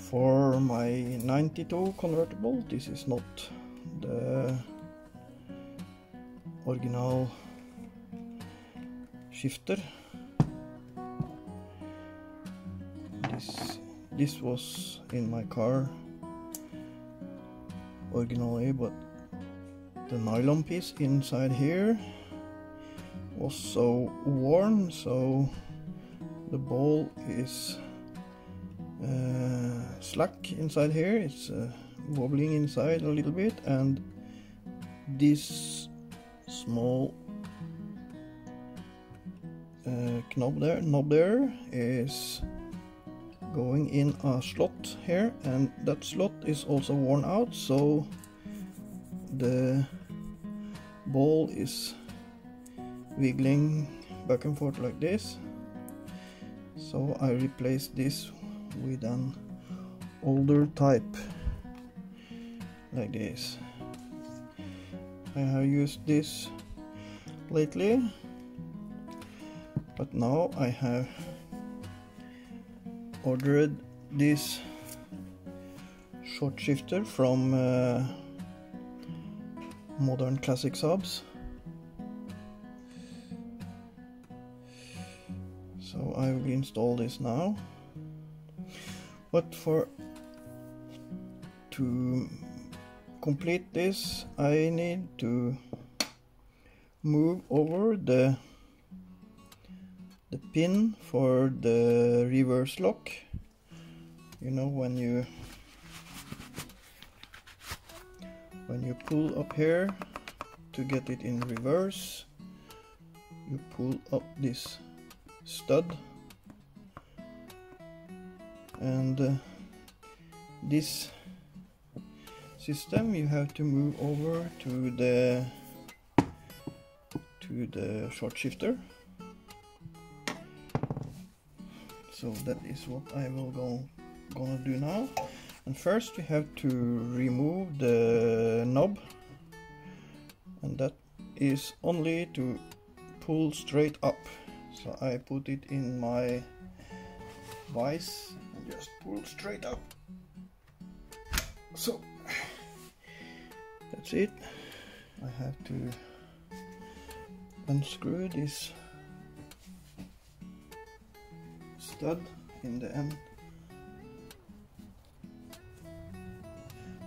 For my 92 convertible, this is not the original shifter. This was in my car originally, but the nylon piece inside here was so worn, so the ball is slack inside here. It's wobbling inside a little bit, and this small knob there is going in a slot here, and that slot is also worn out, so the ball is wiggling back and forth like this. So I replaced this with an older type like this. I have used this lately, but now I have ordered this short shifter from Modern Classic Saabs. So I will install this now. But to complete this, I need to move over the pin for the reverse lock. You know, when you pull up here to get it in reverse, you pull up this stud, and this system you have to move over to the short shifter. So that is what I will gonna do now. And first we have to remove the knob, and that is only to pull straight up. So I put it in my vise and just pull straight up. So that's it. I have to unscrew this stud in the end.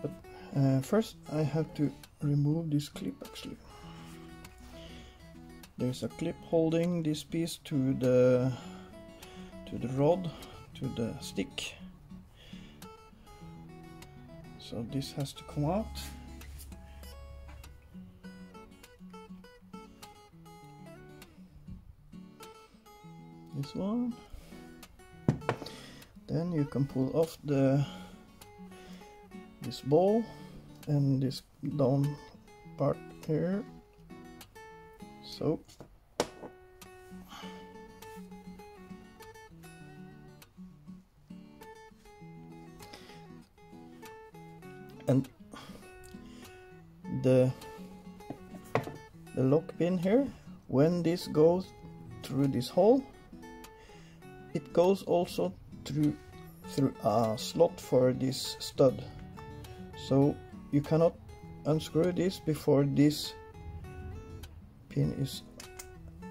But first I have to remove this clip. Actually, there's a clip holding this piece to the rod, to the stick. So this has to come out. This one. Then you can pull off this ball and this down part here. So and the lock pin here, when this goes through this hole, it goes also through a slot for this stud. So you cannot unscrew this before this pin is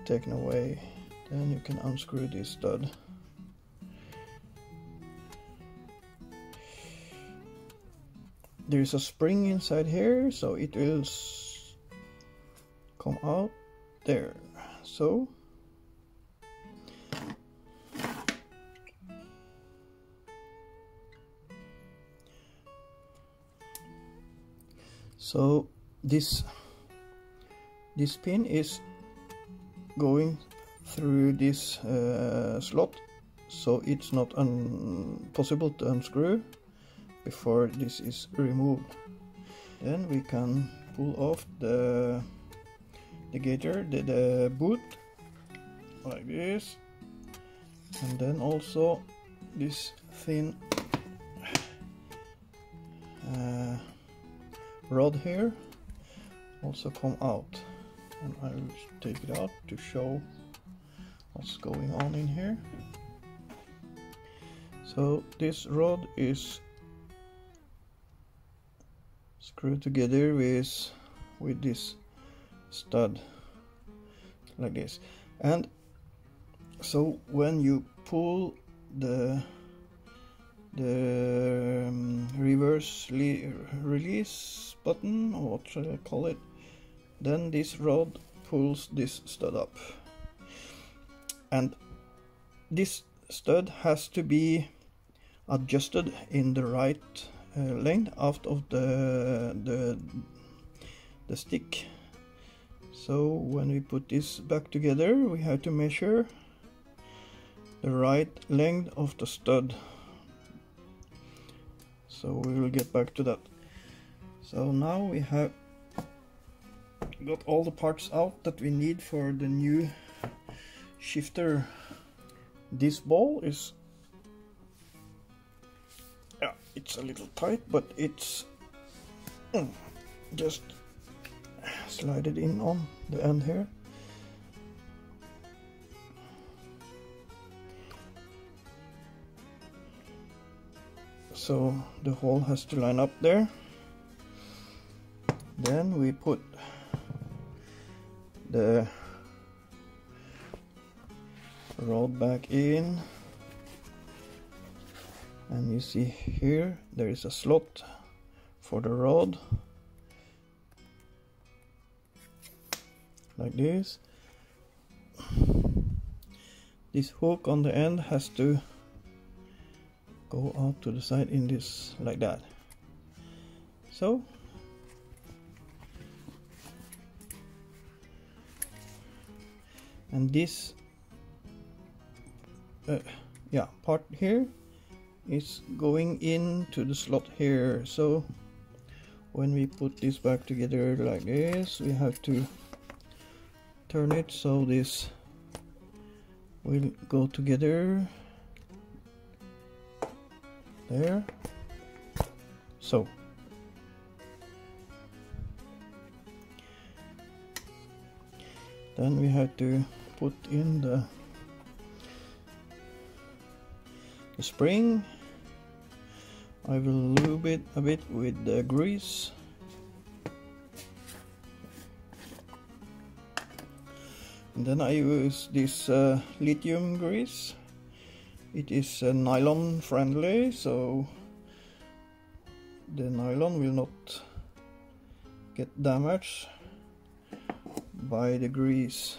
taken away. Then you can unscrew this stud. There is a spring inside here, so it will come out there. So this pin is going through this slot, so it's not possible to unscrew before this is removed. Then we can pull off the gaiter, the boot, like this, and then also this thin rod here also come out, and I will take it out to show what's going on in here. So this rod is screwed together with this stud like this, and so when you pull the reverse release button, or what should I call it, then this rod pulls this stud up, and this stud has to be adjusted in the right length out of the stick. So when we put this back together, we have to measure the right length of the stud. So we will get back to that. So now we have got all the parts out that we need for the new shifter. This ball is, yeah, it's a little tight, but it's just slide it in on the end here. So the hole has to line up there. Then we put the rod back in, and you see here there is a slot for the rod like this. This hook on the end has to go out to the side in this like that. So and this part here is going into the slot here. So when we put this back together like this, we have to turn it so this will go together there. So then we have to put in the spring. I will lube it a bit with the grease. And then I use this lithium grease. It is nylon friendly, so the nylon will not get damaged by the grease.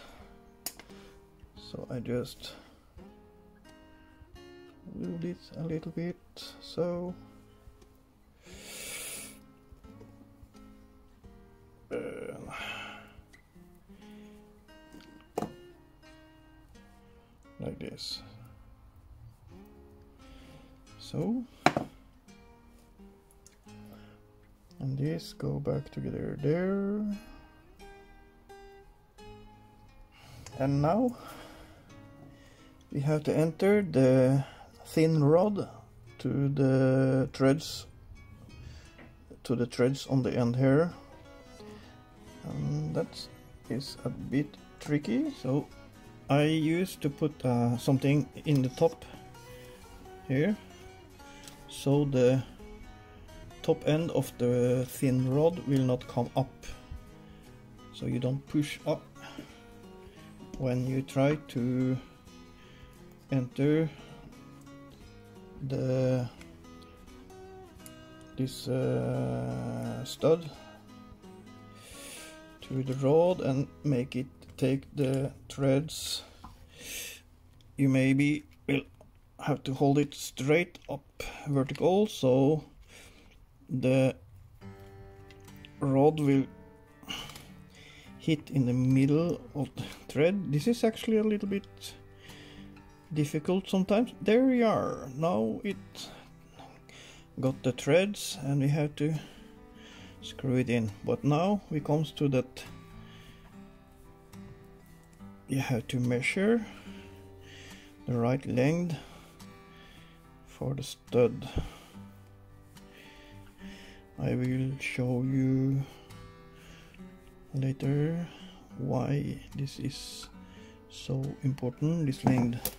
So I just lube it a little bit, so like this. So and this go back together there. And now we have to enter the thin rod to the threads on the end here, and that is a bit tricky. So I used to put something in the top here, so the top end of the thin rod will not come up, so you don't push up when you try to enter this stud to the rod and make it take the threads. You maybe will have to hold it straight up vertical, so the rod will hit in the middle of the thread. This is actually a little bit difficult sometimes. There we are. Now it got the threads and we have to screw it in. But now we comes to that you have to measure the right length for the stud. I will show you later why this is so important, this length.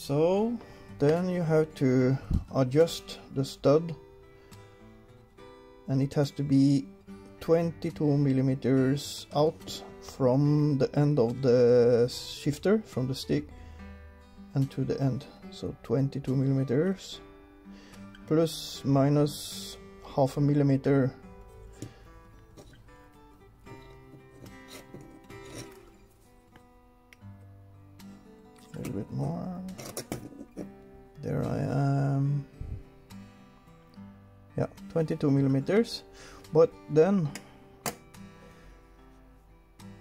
So then you have to adjust the stud, and it has to be 22 millimeters out from the end of the shifter, from the stick and to the end. So 22 millimeters plus minus half a millimeter. A little bit more. There I am. Yeah, 22 millimeters. But then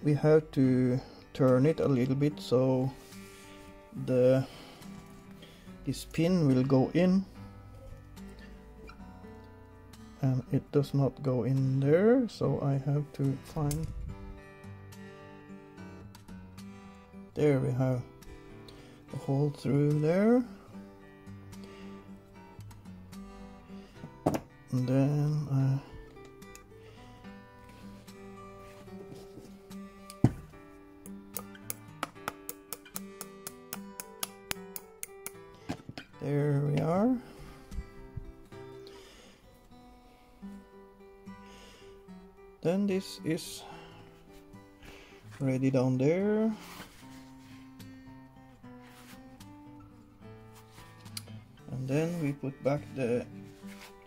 we have to turn it a little bit so this pin will go in, and it does not go in there, so I have to find. There we have the hole through there, and then there we are. Then this is ready down there. And then we put back the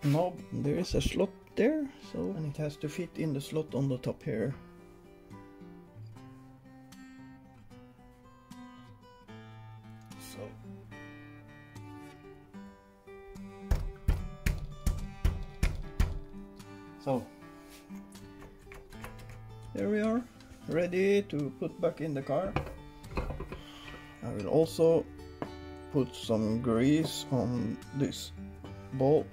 knob. There is a slot there, so, and it has to fit in the slot on the top here. So there we are, ready to put back in the car. I will also put some grease on this ball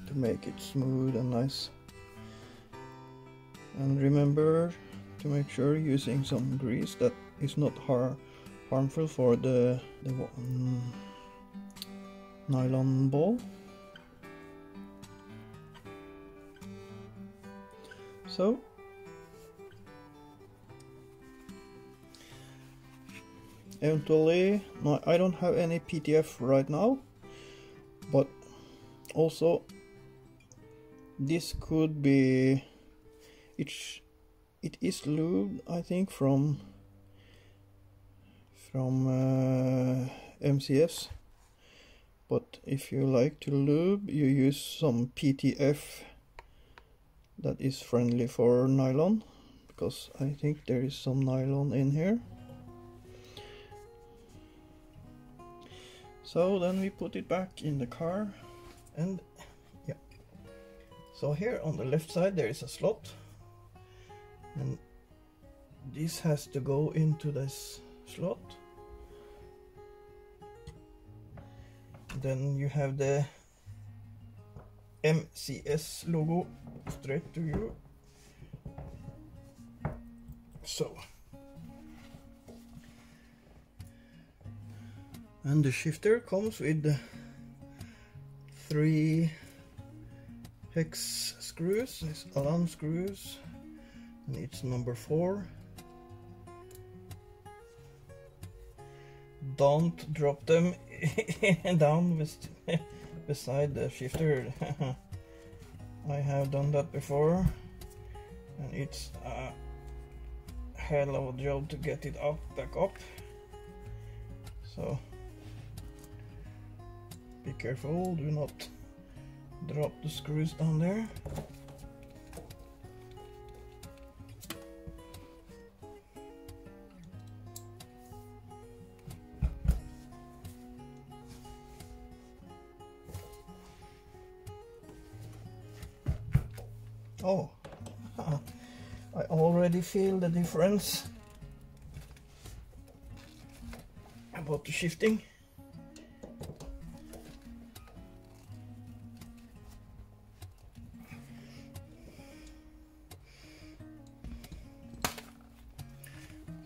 to make it smooth and nice. And remember to make sure using some grease that is not harmful for the nylon ball. So eventually, no, I don't have any PTF right now, but also this could be, it is lubed, I think, from MCS, but if you like to lube, you use some PTF that is friendly for nylon, because I think there is some nylon in here. So then we put it back in the car, and yeah, so here on the left side there is a slot, and this has to go into this slot. Then you have the MCS logo straight to you. So, and the shifter comes with 3 hex screws, these Allen screws, and it's number 4. Don't drop them down beside the shifter. I have done that before, and it's a hell of a job to get it up, back up. So be careful, do not drop the screws down there. Oh, I already feel the difference about the shifting.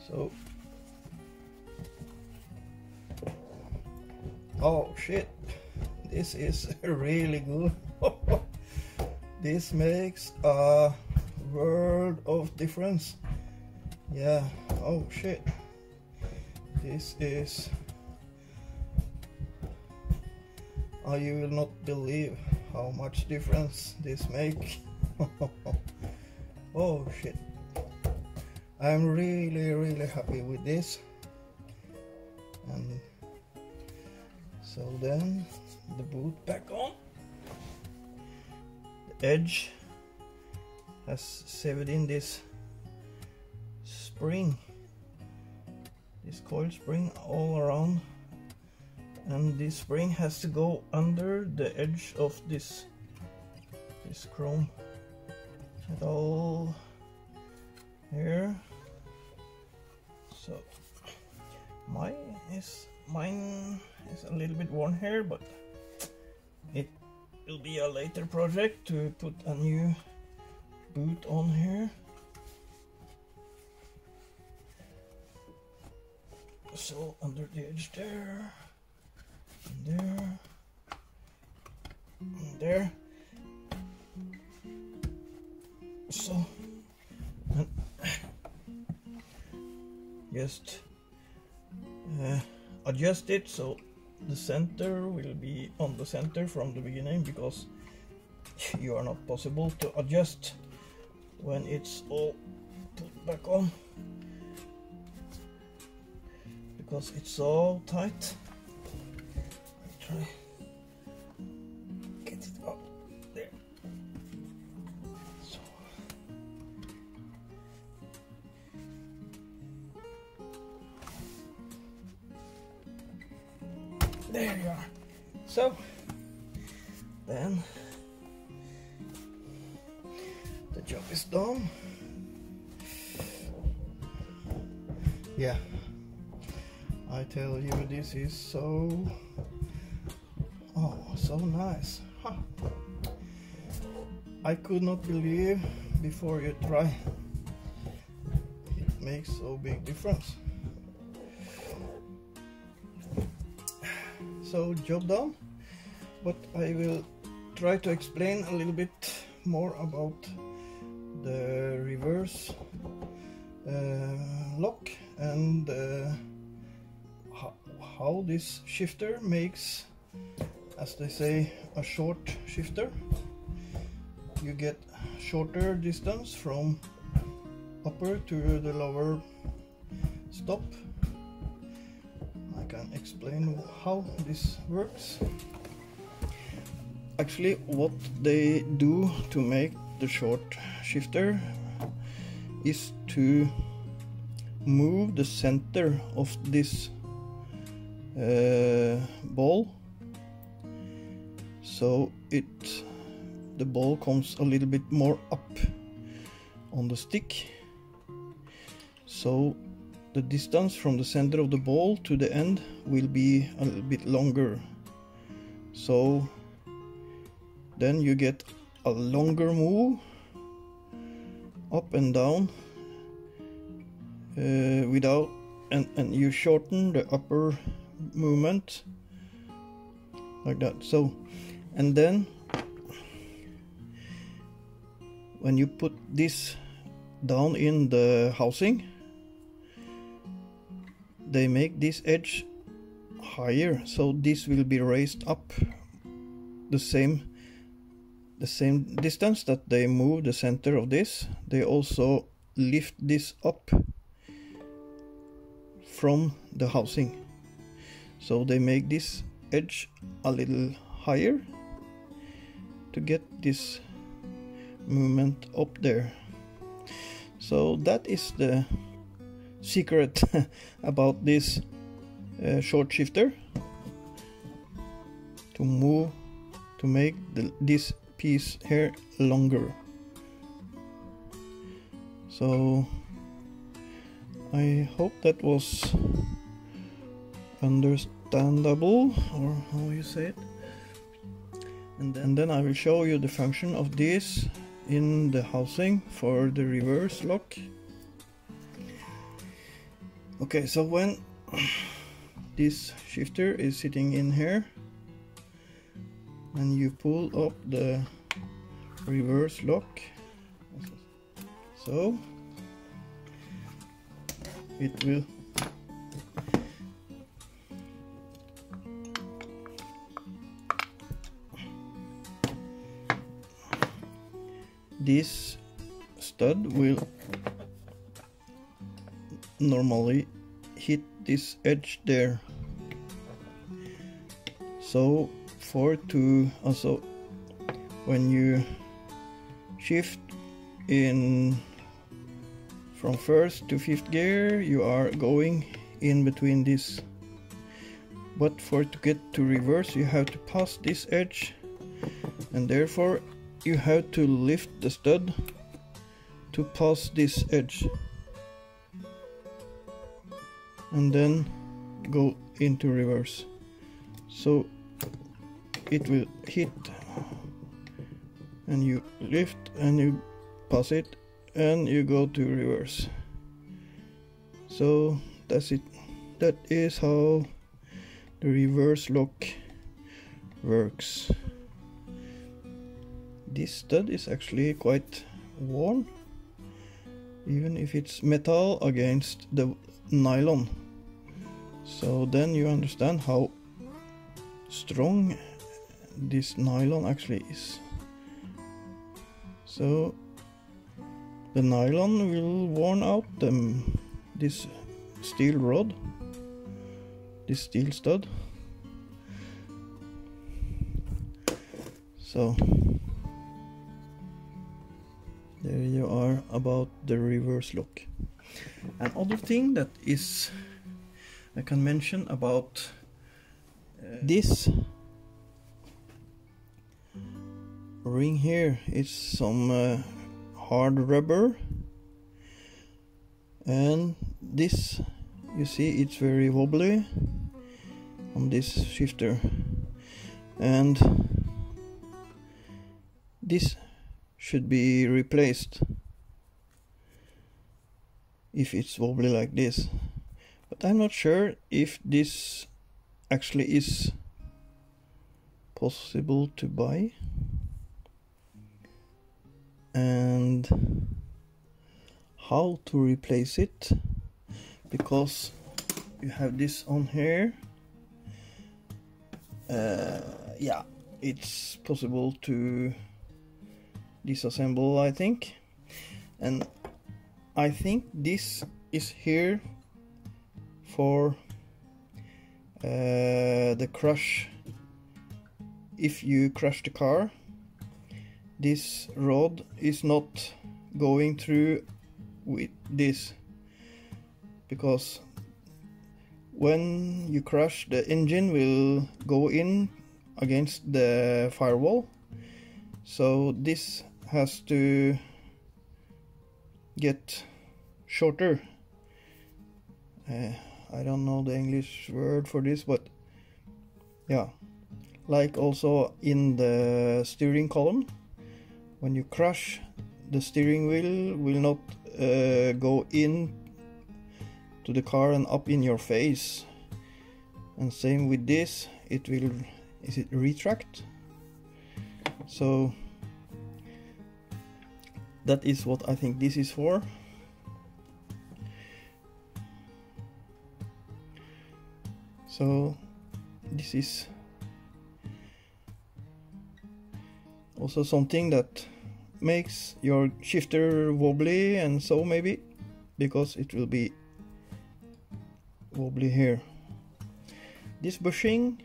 So, oh shit, this is really good. This makes a world of difference. Yeah, oh shit. This is you will not believe how much difference this make. Oh shit, I'm really happy with this. And so then the boot back on. The edge has severed in this spring, this coil spring all around, and this spring has to go under the edge of this chrome metal here. So mine is a little bit worn here, but it will be a later project to put a new boot on here. So under the edge there, and there, and there. So and just adjust it so the center will be on the center from the beginning, because you are not possible to adjust when it's all put back on, because it's so tight. Try get it up there. So there you are. So then the job is done. Yeah, I tell you, this is so nice. Huh. I could not believe before you try. It makes so big difference. So job done, but I will try to explain a little bit more about the reverse lock and how this shifter makes, as they say, a short shifter. You get shorter distance from upper to the lower stop. I can explain how this works. Actually, what they do to make the short shifter is to move the center of this ball, so the ball comes a little bit more up on the stick, so the distance from the center of the ball to the end will be a little bit longer. So then you get a longer move up and down without, and you shorten the upper movement like that. So, and then when you put this down in the housing, they make this edge higher, so this will be raised up the same distance that they move the center of this. They also lift this up from the housing, so they make this edge a little higher to get this movement up there. So that is the secret about this short shifter, to make this piece here longer. So I hope that was understandable, or how you say it. And then I will show you the function of this in the housing for the reverse lock. Okay, so when this shifter is sitting in here and you pull up the reverse lock, so it will this stud will normally hit this edge there. So also when you shift in from first to fifth gear, you are going in between this, but to get to reverse you have to pass this edge, and therefore you have to lift the stud to pass this edge and then go into reverse. So it will hit and you lift and you pass it and you go to reverse. So that's it. That is how the reverse lock works. This stud is actually quite worn, even if it's metal against the nylon. So then you understand how strong this nylon actually is. So the nylon will worn out this steel rod, this steel stud. So there you are about the reverse lock. Another thing that is I can mention about this ring here is some hard rubber, and this, you see, it's very wobbly on this shifter, and this should be replaced if it's wobbly like this. But I'm not sure if this actually is possible to buy, and how to replace it, because you have this on here. Yeah, it's possible to disassemble, I think, and I think this is here for the crush. If you crush the car, this rod is not going through with this, because when you crush, the engine will go in against the firewall, so this has to get shorter. I don't know the English word for this, but yeah, like also in the steering column, when you crush, the steering wheel will not go in to the car and up in your face, and same with this, it will retract. So that is what I think this is for. So this is also something that makes your shifter wobbly, and so maybe because it will be wobbly here. This bushing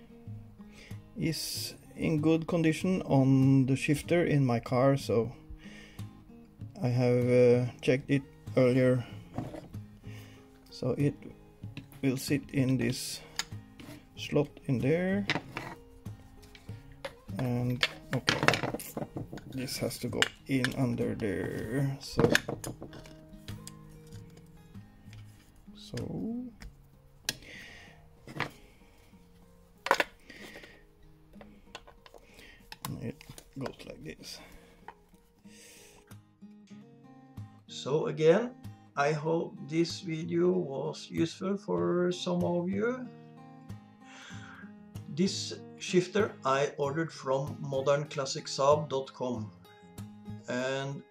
is in good condition on the shifter in my car, so I have checked it earlier, so it will sit in this slot in there, and okay, this has to go in under there, so it goes like this. So again, I hope this video was useful for some of you. This shifter I ordered from modernclassicsaab.com, and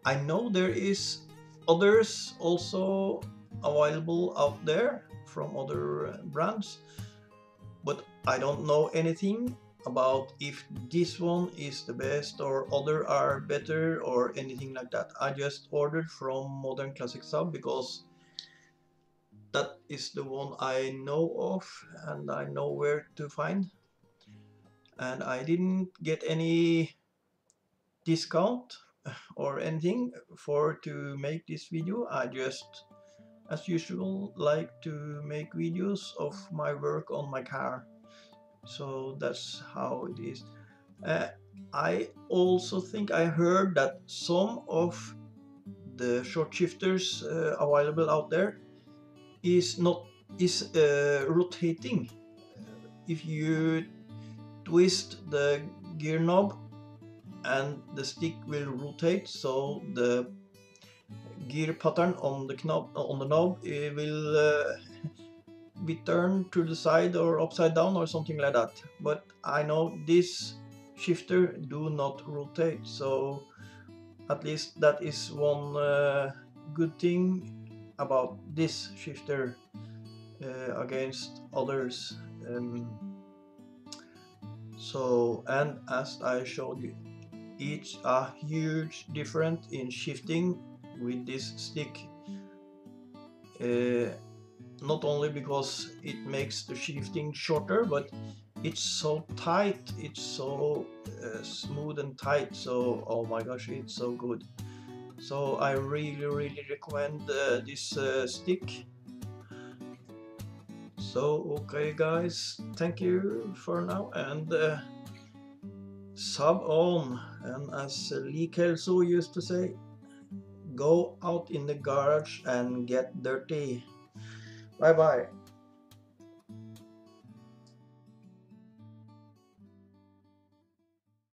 I know there is others also available out there from other brands, but I don't know anything about if this one is the best or other are better or anything like that. I just ordered from Modern Classic Saab because that is the one I know of and I know where to find, and I didn't get any discount or anything for to make this video. I just, as usual, like to make videos of my work on my car, so that's how it is. I also think I heard that some of the short shifters available out there is rotating. If you twist the gear knob and the stick will rotate, so the gear pattern on the knob it will be turned to the side or upside down or something like that. But I know this shifter do not rotate, so at least that is one good thing about this shifter against others. So, and as I showed you, it's a huge difference in shifting with this stick. Not only because it makes the shifting shorter, but it's so tight, it's so smooth and tight, so oh my gosh, it's so good. So I really recommend this stick. So okay guys, thank you for now, and Saab on, and as Lee Kelso used to say, go out in the garage and get dirty. Bye bye.